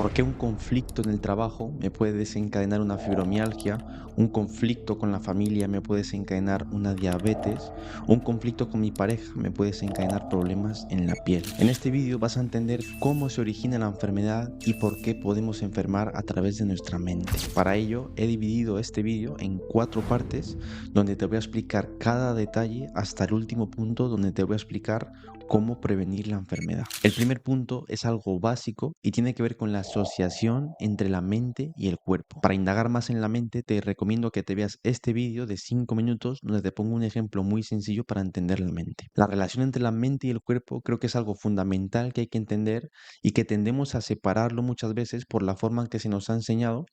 ¿Por qué un conflicto en el trabajo me puede desencadenar una fibromialgia? Un conflicto con la familia me puede desencadenar una diabetes. Un conflicto con mi pareja me puede desencadenar problemas en la piel. En este vídeo vas a entender cómo se origina la enfermedad y por qué podemos enfermar a través de nuestra mente. Para ello, he dividido este vídeo en 4 partes donde te voy a explicar cada detalle hasta el último punto donde te voy a explicar cómo prevenir la enfermedad. El primer punto es algo básico y tiene que ver con la asociación entre la mente y el cuerpo. Para indagar más en la mente, te recomiendo que te veas este vídeo de 5 minutos donde te pongo un ejemplo muy sencillo para entender la mente. La relación entre la mente y el cuerpo creo que es algo fundamental que hay que entender y que tendemos a separarlo muchas veces por la forma en que se nos ha enseñado.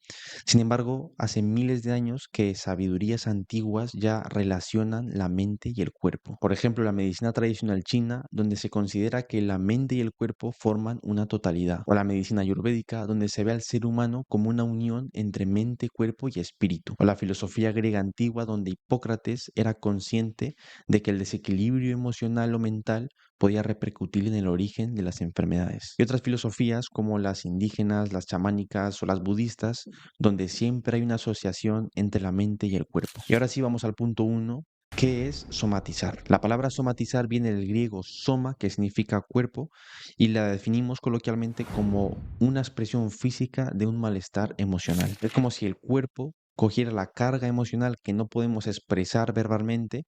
Sin embargo, hace miles de años que sabidurías antiguas ya relacionan la mente y el cuerpo. Por ejemplo, la medicina tradicional china, donde se considera que la mente y el cuerpo forman una totalidad. O la medicina ayurvédica, donde se ve al ser humano como una unión entre mente, cuerpo y espíritu. O la filosofía griega antigua, donde Hipócrates era consciente de que el desequilibrio emocional o mental podía repercutir en el origen de las enfermedades. Y otras filosofías como las indígenas, las chamánicas o las budistas, donde siempre hay una asociación entre la mente y el cuerpo. Y ahora sí vamos al punto uno. ¿Qué es somatizar? La palabra somatizar viene del griego soma, que significa cuerpo, y la definimos coloquialmente como una expresión física de un malestar emocional. Es como si el cuerpo cogiera la carga emocional que no podemos expresar verbalmente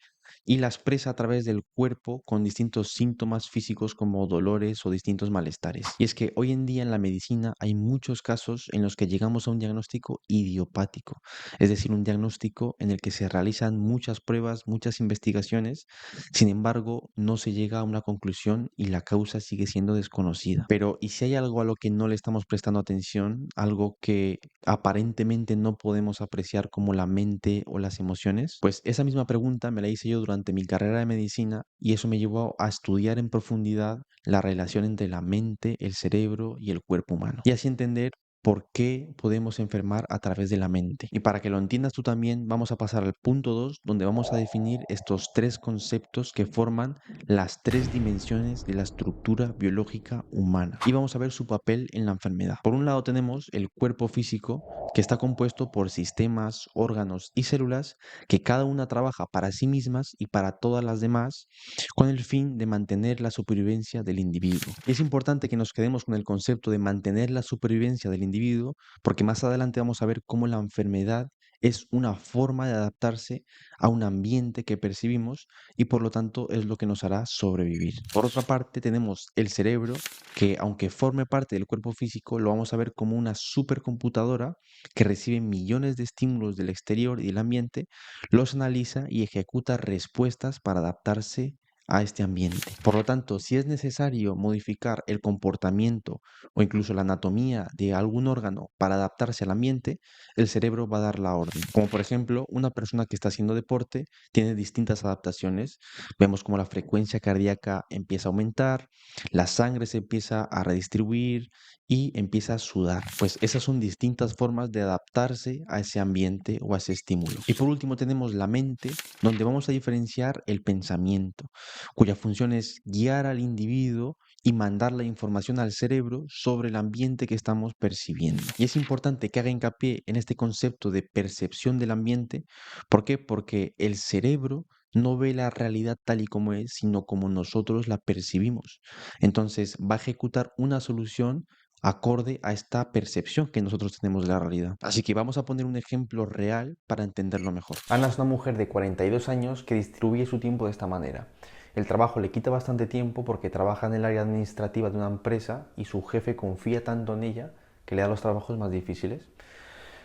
y la expresa a través del cuerpo con distintos síntomas físicos como dolores o distintos malestares. Y es que hoy en día en la medicina hay muchos casos en los que llegamos a un diagnóstico idiopático, es decir, un diagnóstico en el que se realizan muchas pruebas, muchas investigaciones, sin embargo, no se llega a una conclusión y la causa sigue siendo desconocida. Pero, ¿y si hay algo a lo que no le estamos prestando atención, algo que aparentemente no podemos apreciar como la mente o las emociones? Pues esa misma pregunta me la hice yo durante mi carrera de medicina y eso me llevó a estudiar en profundidad la relación entre la mente, el cerebro y el cuerpo humano. Y así entender por qué podemos enfermar a través de la mente. Y para que lo entiendas tú también, vamos a pasar al punto 2, donde vamos a definir estos 3 conceptos que forman las 3 dimensiones de la estructura biológica humana. Y vamos a ver su papel en la enfermedad. Por un lado tenemos el cuerpo físico, que está compuesto por sistemas, órganos y células que cada una trabaja para sí mismas y para todas las demás con el fin de mantener la supervivencia del individuo. Y es importante que nos quedemos con el concepto de mantener la supervivencia del individuo, porque más adelante vamos a ver cómo la enfermedad es una forma de adaptarse a un ambiente que percibimos y por lo tanto es lo que nos hará sobrevivir. Por otra parte tenemos el cerebro, que aunque forme parte del cuerpo físico, lo vamos a ver como una supercomputadora que recibe millones de estímulos del exterior y del ambiente, los analiza y ejecuta respuestas para adaptarse a este ambiente. Por lo tanto, si es necesario modificar el comportamiento o incluso la anatomía de algún órgano para adaptarse al ambiente, el cerebro va a dar la orden. Como por ejemplo, una persona que está haciendo deporte tiene distintas adaptaciones. Vemos como la frecuencia cardíaca empieza a aumentar, la sangre se empieza a redistribuir y empieza a sudar. Pues esas son distintas formas de adaptarse a ese ambiente o a ese estímulo. Y por último tenemos la mente, donde vamos a diferenciar el pensamiento, cuya función es guiar al individuo y mandar la información al cerebro sobre el ambiente que estamos percibiendo. Y es importante que haga hincapié en este concepto de percepción del ambiente. ¿Por qué? Porque el cerebro no ve la realidad tal y como es, sino como nosotros la percibimos. Entonces va a ejecutar una solución acorde a esta percepción que nosotros tenemos de la realidad. Así que vamos a poner un ejemplo real para entenderlo mejor. Ana es una mujer de 42 años que distribuye su tiempo de esta manera. El trabajo le quita bastante tiempo porque trabaja en el área administrativa de una empresa y su jefe confía tanto en ella que le da los trabajos más difíciles.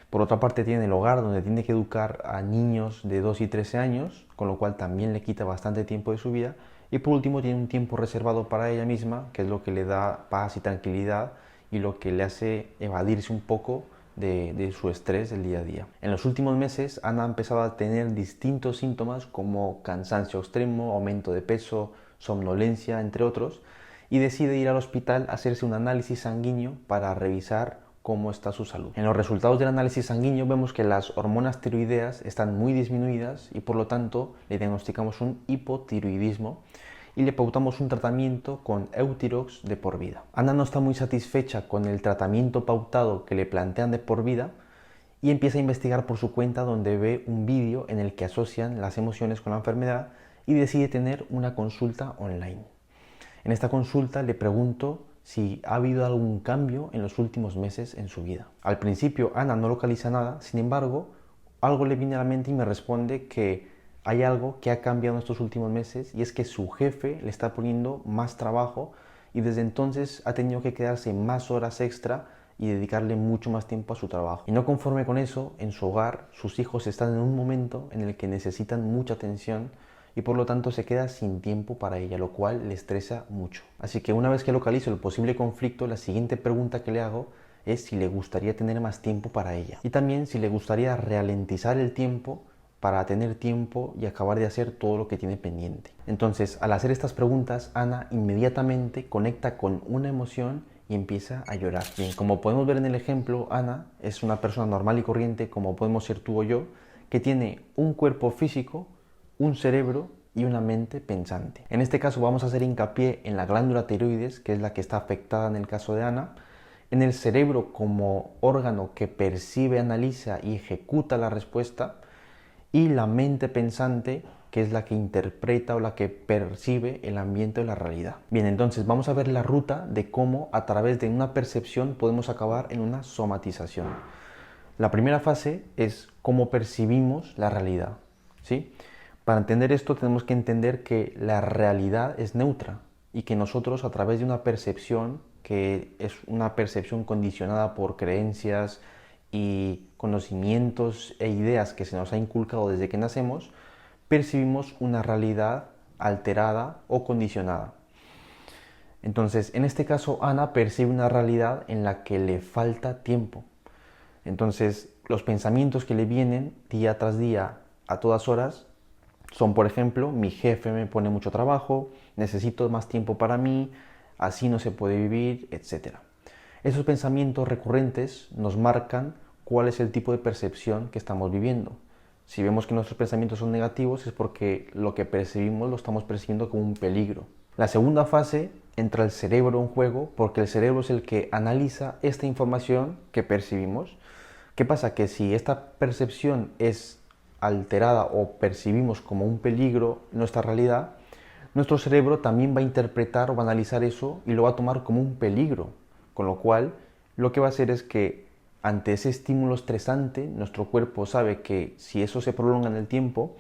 Por otra parte tiene el hogar donde tiene que educar a niños de 2 y 13 años, con lo cual también le quita bastante tiempo de su vida. Y por último tiene un tiempo reservado para ella misma, que es lo que le da paz y tranquilidad y lo que le hace evadirse un poco de su estrés del día a día. En los últimos meses Ana ha empezado a tener distintos síntomas como cansancio extremo, aumento de peso, somnolencia, entre otros, y decide ir al hospital a hacerse un análisis sanguíneo para revisar cómo está su salud. En los resultados del análisis sanguíneo vemos que las hormonas tiroideas están muy disminuidas y por lo tanto le diagnosticamos un hipotiroidismo y le pautamos un tratamiento con Euthyrox de por vida. Ana no está muy satisfecha con el tratamiento pautado que le plantean de por vida y empieza a investigar por su cuenta, donde ve un vídeo en el que asocian las emociones con la enfermedad y decide tener una consulta online. En esta consulta le pregunto si ha habido algún cambio en los últimos meses en su vida. Al principio Ana no localiza nada, sin embargo, algo le viene a la mente y me responde que hay algo que ha cambiado en estos últimos meses, y es que su jefe le está poniendo más trabajo y desde entonces ha tenido que quedarse más horas extra y dedicarle mucho más tiempo a su trabajo. Y no conforme con eso, en su hogar sus hijos están en un momento en el que necesitan mucha atención y por lo tanto se queda sin tiempo para ella, lo cual le estresa mucho. Así que una vez que localizo el posible conflicto, la siguiente pregunta que le hago es si le gustaría tener más tiempo para ella y también si le gustaría ralentizar el tiempo para tener tiempo y acabar de hacer todo lo que tiene pendiente. Entonces, al hacer estas preguntas, Ana inmediatamente conecta con una emoción y empieza a llorar. Bien, como podemos ver en el ejemplo, Ana es una persona normal y corriente, como podemos ser tú o yo, que tiene un cuerpo físico, un cerebro y una mente pensante. En este caso vamos a hacer hincapié en la glándula tiroides, que es la que está afectada en el caso de Ana, en el cerebro como órgano que percibe, analiza y ejecuta la respuesta, y la mente pensante, que es la que interpreta o la que percibe el ambiente o la realidad. Bien, entonces vamos a ver la ruta de cómo a través de una percepción podemos acabar en una somatización. La primera fase es cómo percibimos la realidad, ¿sí? Para entender esto tenemos que entender que la realidad es neutra y que nosotros, a través de una percepción, que es una percepción condicionada por creencias y conocimientos e ideas que se nos ha inculcado desde que nacemos, percibimos una realidad alterada o condicionada. Entonces, en este caso, Ana percibe una realidad en la que le falta tiempo. Entonces, los pensamientos que le vienen día tras día, a todas horas, son, por ejemplo, mi jefe me pone mucho trabajo, necesito más tiempo para mí, así no se puede vivir, etc. Esos pensamientos recurrentes nos marcan cuál es el tipo de percepción que estamos viviendo. Si vemos que nuestros pensamientos son negativos, es porque lo que percibimos lo estamos percibiendo como un peligro. La segunda fase entra el cerebro en juego, porque el cerebro es el que analiza esta información que percibimos. ¿Qué pasa? Que si esta percepción es alterada o percibimos como un peligro nuestra realidad, nuestro cerebro también va a interpretar o va a analizar eso y lo va a tomar como un peligro. Con lo cual, lo que va a hacer es que ante ese estímulo estresante, nuestro cuerpo sabe que si eso se prolonga en el tiempo,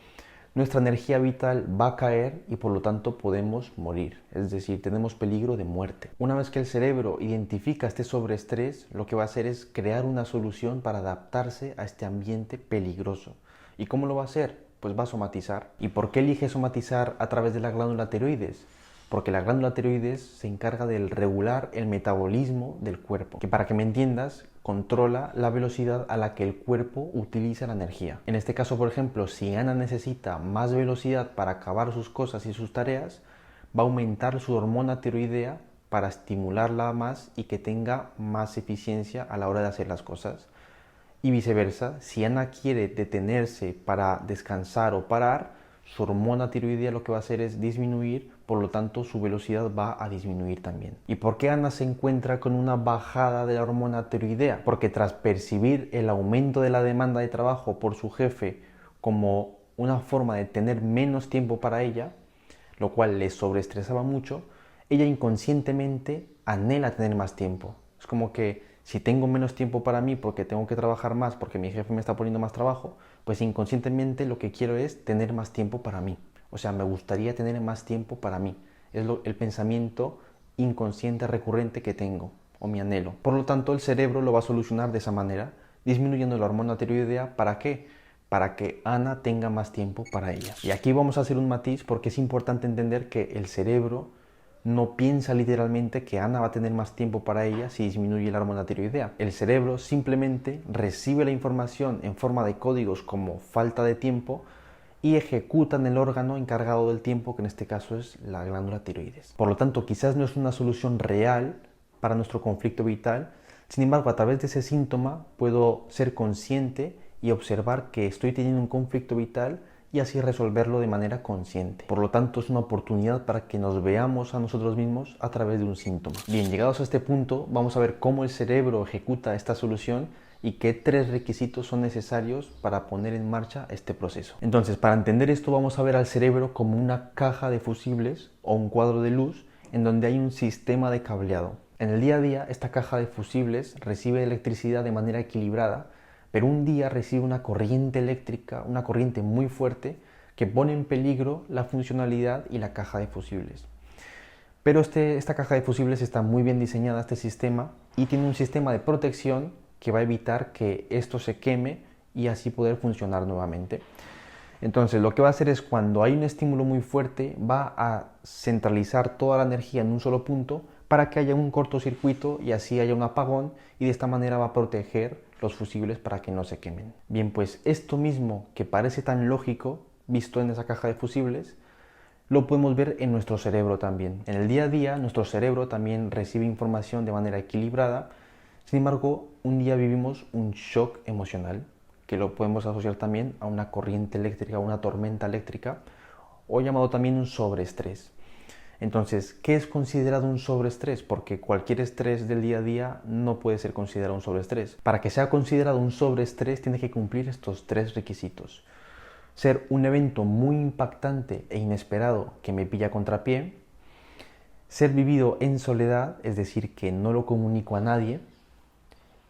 nuestra energía vital va a caer y por lo tanto podemos morir, es decir, tenemos peligro de muerte. Una vez que el cerebro identifica este sobreestrés, lo que va a hacer es crear una solución para adaptarse a este ambiente peligroso. ¿Y cómo lo va a hacer? Pues va a somatizar. ¿Y por qué elige somatizar a través de la glándula tiroides? Porque la glándula tiroides se encarga de regular el metabolismo del cuerpo, que, para que me entiendas, controla la velocidad a la que el cuerpo utiliza la energía. En este caso, por ejemplo, si Ana necesita más velocidad para acabar sus cosas y sus tareas, va a aumentar su hormona tiroidea para estimularla más y que tenga más eficiencia a la hora de hacer las cosas. Y viceversa, si Ana quiere detenerse para descansar o parar, su hormona tiroidea lo que va a hacer es disminuir, por lo tanto su velocidad va a disminuir también. ¿Y por qué Ana se encuentra con una bajada de la hormona tiroidea? Porque tras percibir el aumento de la demanda de trabajo por su jefe como una forma de tener menos tiempo para ella, lo cual le sobreestresaba mucho, ella inconscientemente anhela tener más tiempo. Es como que si tengo menos tiempo para mí porque tengo que trabajar más, porque mi jefe me está poniendo más trabajo, pues inconscientemente lo que quiero es tener más tiempo para mí. O sea, me gustaría tener más tiempo para mí. Es el pensamiento inconsciente recurrente que tengo, o mi anhelo. Por lo tanto, el cerebro lo va a solucionar de esa manera, disminuyendo la hormona tiroidea. ¿Para qué? Para que Ana tenga más tiempo para ella. Y aquí vamos a hacer un matiz, porque es importante entender que el cerebro no piensa literalmente que Ana va a tener más tiempo para ella si disminuye la hormona tiroidea. El cerebro simplemente recibe la información en forma de códigos como falta de tiempo y ejecuta en el órgano encargado del tiempo, que en este caso es la glándula tiroides. Por lo tanto, quizás no es una solución real para nuestro conflicto vital. Sin embargo, a través de ese síntoma puedo ser consciente y observar que estoy teniendo un conflicto vital y así resolverlo de manera consciente. Por lo tanto, es una oportunidad para que nos veamos a nosotros mismos a través de un síntoma. Bien, llegados a este punto, vamos a ver cómo el cerebro ejecuta esta solución y qué 3 requisitos son necesarios para poner en marcha este proceso. Entonces, para entender esto, vamos a ver al cerebro como una caja de fusibles o un cuadro de luz en donde hay un sistema de cableado. En el día a día, esta caja de fusibles recibe electricidad de manera equilibrada, pero un día recibe una corriente eléctrica, una corriente muy fuerte, que pone en peligro la funcionalidad y la caja de fusibles. Pero esta caja de fusibles está muy bien diseñada, este sistema, y tiene un sistema de protección que va a evitar que esto se queme y así poder funcionar nuevamente. Entonces, lo que va a hacer es, cuando hay un estímulo muy fuerte, va a centralizar toda la energía en un solo punto para que haya un cortocircuito y así haya un apagón, y de esta manera va a proteger los fusibles para que no se quemen. Bien, pues esto mismo que parece tan lógico visto en esa caja de fusibles, lo podemos ver en nuestro cerebro también. En el día a día, nuestro cerebro también recibe información de manera equilibrada. Sin embargo, un día vivimos un shock emocional, que lo podemos asociar también a una corriente eléctrica, a una tormenta eléctrica, o llamado también un sobreestrés. Entonces, ¿qué es considerado un sobreestrés? Porque cualquier estrés del día a día no puede ser considerado un sobreestrés. Para que sea considerado un sobreestrés, tiene que cumplir estos 3 requisitos: ser un evento muy impactante e inesperado que me pilla a contrapié, ser vivido en soledad, es decir, que no lo comunico a nadie,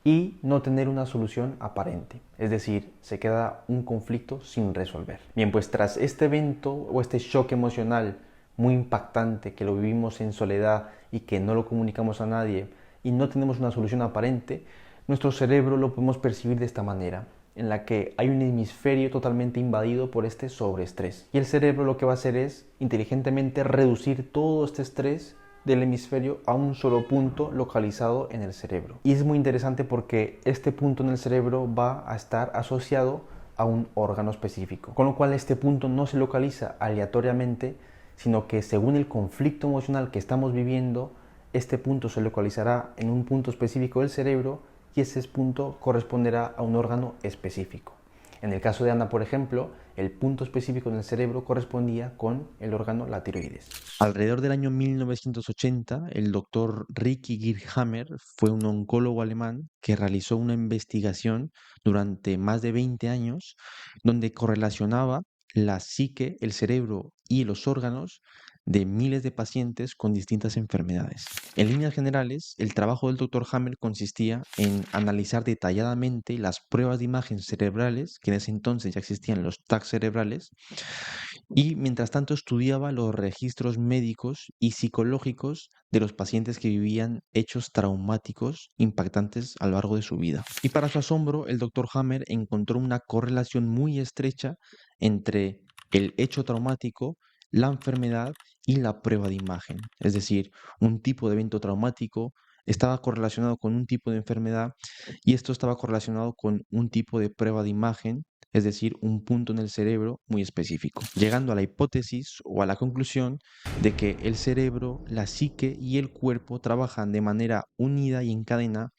y no tener una solución aparente, es decir, se queda un conflicto sin resolver. Bien, pues tras este evento o este shock emocional muy impactante que lo vivimos en soledad y que no lo comunicamos a nadie y no tenemos una solución aparente, nuestro cerebro lo podemos percibir de esta manera, en la que hay un hemisferio totalmente invadido por este sobreestrés. Y el cerebro lo que va a hacer es inteligentemente reducir todo este estrés del hemisferio a un solo punto localizado en el cerebro. Y es muy interesante porque este punto en el cerebro va a estar asociado a un órgano específico, con lo cual este punto no se localiza aleatoriamente, sino que según el conflicto emocional que estamos viviendo, este punto se localizará en un punto específico del cerebro y ese punto corresponderá a un órgano específico. En el caso de Ana, por ejemplo, el punto específico en el cerebro correspondía con el órgano la tiroides. Alrededor del año 1980, el doctor Ricky Girhammer fue un oncólogo alemán que realizó una investigación durante más de 20 años donde correlacionaba la psique, el cerebro y los órganos de miles de pacientes con distintas enfermedades. En líneas generales, el trabajo del doctor Hammer consistía en analizar detalladamente las pruebas de imagen cerebrales, que en ese entonces ya existían los tags cerebrales, y mientras tanto estudiaba los registros médicos y psicológicos de los pacientes que vivían hechos traumáticos impactantes a lo largo de su vida. Y para su asombro, el doctor Hammer encontró una correlación muy estrecha entre el hecho traumático, la enfermedad y la prueba de imagen. Es decir, un tipo de evento traumático estaba correlacionado con un tipo de enfermedad y esto estaba correlacionado con un tipo de prueba de imagen, es decir, un punto en el cerebro muy específico, llegando a la hipótesis o a la conclusión de que el cerebro, la psique y el cuerpo trabajan de manera unida y en cadena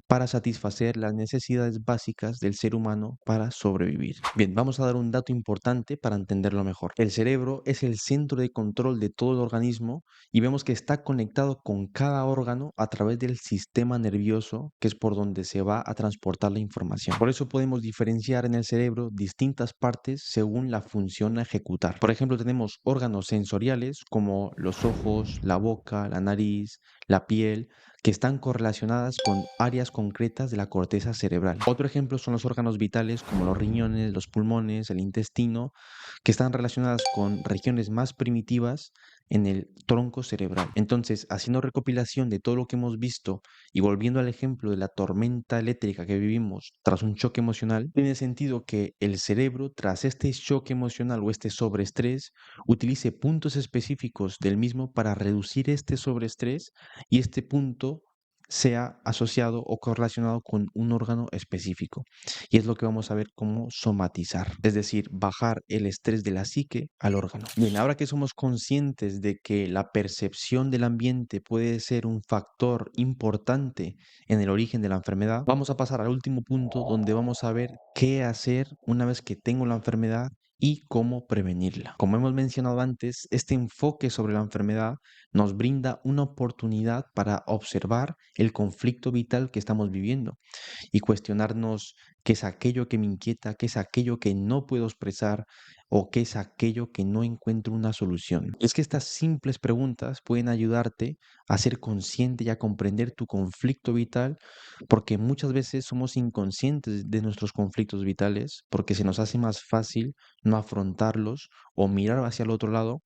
para satisfacer las necesidades básicas del ser humano para sobrevivir. Bien, vamos a dar un dato importante para entenderlo mejor. El cerebro es el centro de control de todo el organismo y vemos que está conectado con cada órgano a través del sistema nervioso, que es por donde se va a transportar la información. Por eso podemos diferenciar en el cerebro distintas partes según la función a ejecutar. Por ejemplo, tenemos órganos sensoriales como los ojos, la boca, la nariz, la piel, que están correlacionadas con áreas concretas de la corteza cerebral. Otro ejemplo son los órganos vitales como los riñones, los pulmones, el intestino, que están relacionadas con regiones más primitivas en el tronco cerebral. Entonces, haciendo recopilación de todo lo que hemos visto y volviendo al ejemplo de la tormenta eléctrica que vivimos tras un choque emocional, tiene sentido que el cerebro, tras este choque emocional o este sobreestrés, utilice puntos específicos del mismo para reducir este sobreestrés y este punto sea asociado o correlacionado con un órgano específico. Y es lo que vamos a ver como somatizar, es decir, bajar el estrés de la psique al órgano. Bien, ahora que somos conscientes de que la percepción del ambiente puede ser un factor importante en el origen de la enfermedad, vamos a pasar al último punto donde vamos a ver qué hacer una vez que tengo la enfermedad y cómo prevenirla. Como hemos mencionado antes, este enfoque sobre la enfermedad nos brinda una oportunidad para observar el conflicto vital que estamos viviendo y cuestionarnos qué es aquello que me inquieta, qué es aquello que no puedo expresar o qué es aquello que no encuentro una solución. Es que estas simples preguntas pueden ayudarte a ser consciente y a comprender tu conflicto vital, porque muchas veces somos inconscientes de nuestros conflictos vitales porque se nos hace más fácil no afrontarlos o mirar hacia el otro lado.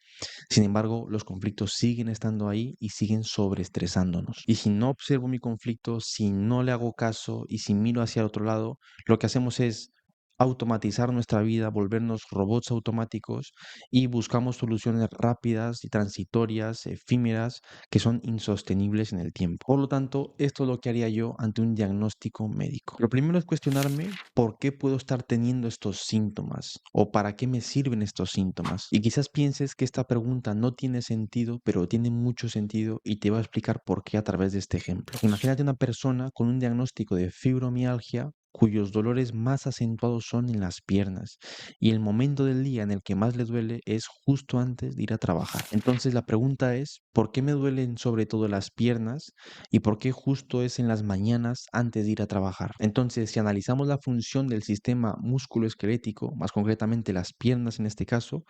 Sin embargo, los conflictos siguen estando ahí y siguen sobreestresándonos. Y si no observo mi conflicto, si no le hago caso y si miro hacia el otro lado, lo que hacemos es automatizar nuestra vida, volvernos robots automáticos y buscamos soluciones rápidas y transitorias, efímeras, que son insostenibles en el tiempo. Por lo tanto, esto es lo que haría yo ante un diagnóstico médico. Lo primero es cuestionarme por qué puedo estar teniendo estos síntomas o para qué me sirven estos síntomas. Y quizás pienses que esta pregunta no tiene sentido, pero tiene mucho sentido y te voy a explicar por qué a través de este ejemplo. Imagínate una persona con un diagnóstico de fibromialgia cuyos dolores más acentuados son en las piernas y el momento del día en el que más le duele es justo antes de ir a trabajar. Entonces la pregunta es, ¿por qué me duelen sobre todo las piernas y por qué justo es en las mañanas antes de ir a trabajar? Entonces, si analizamos la función del sistema musculoesquelético, más concretamente las piernas en este caso,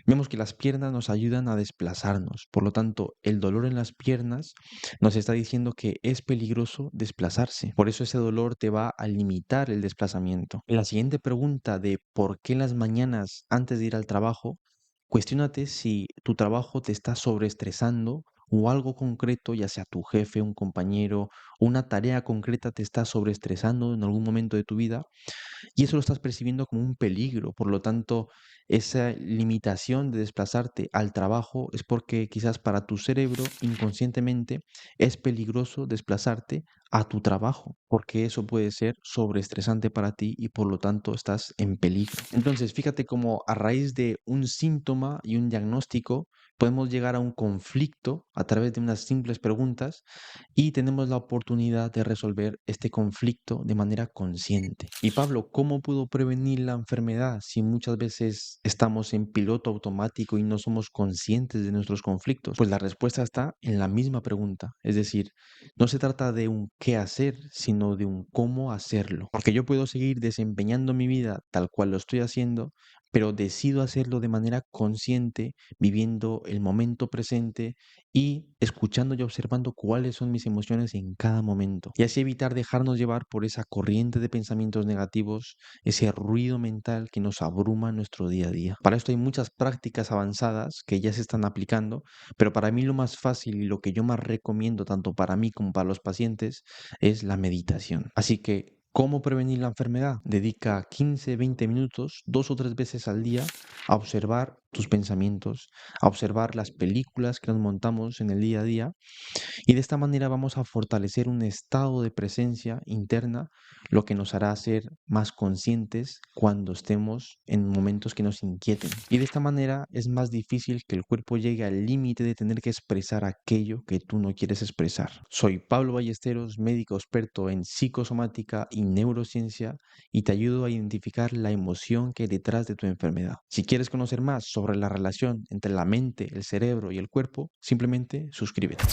vemos que las piernas nos ayudan a desplazarnos. Por lo tanto, el dolor en las piernas nos está diciendo que es peligroso desplazarse. Por eso ese dolor te va a limitar el desplazamiento. En la siguiente pregunta de por qué en las mañanas antes de ir al trabajo, cuestiónate si tu trabajo te está sobreestresando o algo concreto, ya sea tu jefe, un compañero, una tarea concreta te está sobreestresando en algún momento de tu vida y eso lo estás percibiendo como un peligro. Por lo tanto, esa limitación de desplazarte al trabajo es porque quizás para tu cerebro inconscientemente es peligroso desplazarte a tu trabajo, porque eso puede ser sobreestresante para ti y por lo tanto estás en peligro. Entonces, fíjate cómo a raíz de un síntoma y un diagnóstico podemos llegar a un conflicto a través de unas simples preguntas y tenemos la oportunidad de resolver este conflicto de manera consciente. Y Pablo, ¿cómo puedo prevenir la enfermedad si muchas veces estamos en piloto automático y no somos conscientes de nuestros conflictos? Pues la respuesta está en la misma pregunta, es decir, no se trata de un qué hacer, sino de un cómo hacerlo. Porque yo puedo seguir desempeñando mi vida tal cual lo estoy haciendo, pero decido hacerlo de manera consciente, viviendo el momento presente y escuchando y observando cuáles son mis emociones en cada momento. Y así evitar dejarnos llevar por esa corriente de pensamientos negativos, ese ruido mental que nos abruma en nuestro día a día. Para esto hay muchas prácticas avanzadas que ya se están aplicando, pero para mí lo más fácil y lo que yo más recomiendo tanto para mí como para los pacientes es la meditación. Así que ¿cómo prevenir la enfermedad? Dedica 15, 20 minutos, 2 o 3 veces al día, a observar tus pensamientos, a observar las películas que nos montamos en el día a día y de esta manera vamos a fortalecer un estado de presencia interna, lo que nos hará ser más conscientes cuando estemos en momentos que nos inquieten. Y de esta manera es más difícil que el cuerpo llegue al límite de tener que expresar aquello que tú no quieres expresar. Soy Pablo Ballesteros, médico experto en psicosomática y neurociencia y te ayudo a identificar la emoción que hay detrás de tu enfermedad. Si quieres conocer más sobre la relación entre la mente, el cerebro y el cuerpo, simplemente suscríbete.